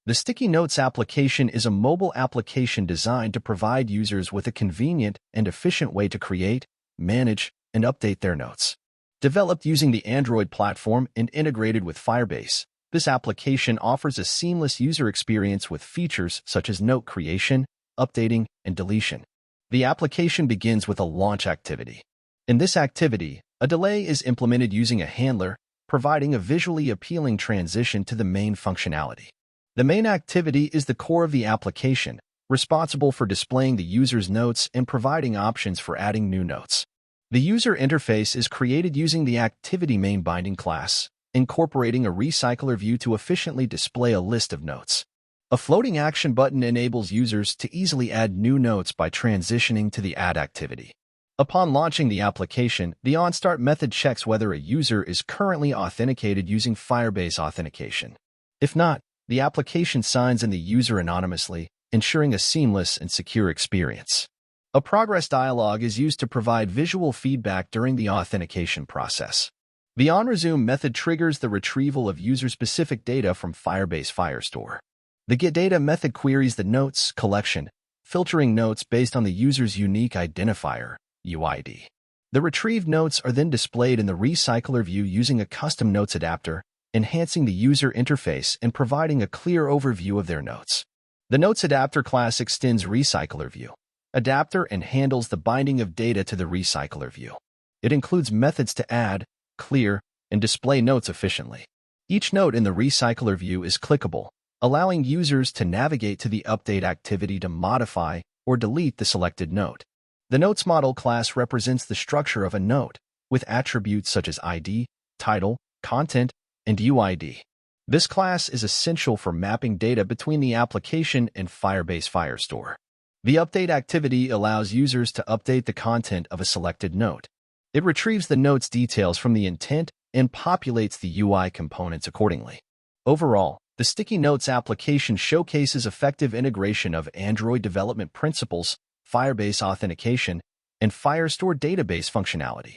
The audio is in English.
The Sticky Notes application is a mobile application designed to provide users with a convenient and efficient way to create, manage, and update their notes. Developed using the Android platform and integrated with Firebase, this application offers a seamless user experience with features such as note creation, updating, and deletion. The application begins with a launch activity. In this activity, a delay is implemented using a handler, providing a visually appealing transition to the main functionality. The main activity is the core of the application, responsible for displaying the user's notes and providing options for adding new notes. The user interface is created using the activity main binding class, incorporating a recycler view to efficiently display a list of notes. A floating action button enables users to easily add new notes by transitioning to the add activity. Upon launching the application, the onStart method checks whether a user is currently authenticated using Firebase authentication. If not, the application signs in the user anonymously, ensuring a seamless and secure experience. A progress dialog is used to provide visual feedback during the authentication process. The onResume method triggers the retrieval of user-specific data from Firebase Firestore. The getData method queries the notes collection, filtering notes based on the user's unique identifier, UID. The retrieved notes are then displayed in the recycler view using a custom notes adapter, enhancing the user interface and providing a clear overview of their notes. The Notes Adapter class extends Recycler View adapter and handles the binding of data to the recycler view. It includes methods to add, clear, and display notes efficiently. Each note in the recycler view is clickable, allowing users to navigate to the update activity to modify or delete the selected note. The Notes Model class represents the structure of a note, with attributes such as ID, title, content, and UID. This class is essential for mapping data between the application and Firebase Firestore. The update activity allows users to update the content of a selected note. It retrieves the note's details from the intent and populates the UI components accordingly. Overall, the Sticky Notes application showcases effective integration of Android development principles, Firebase authentication, and Firestore database functionality.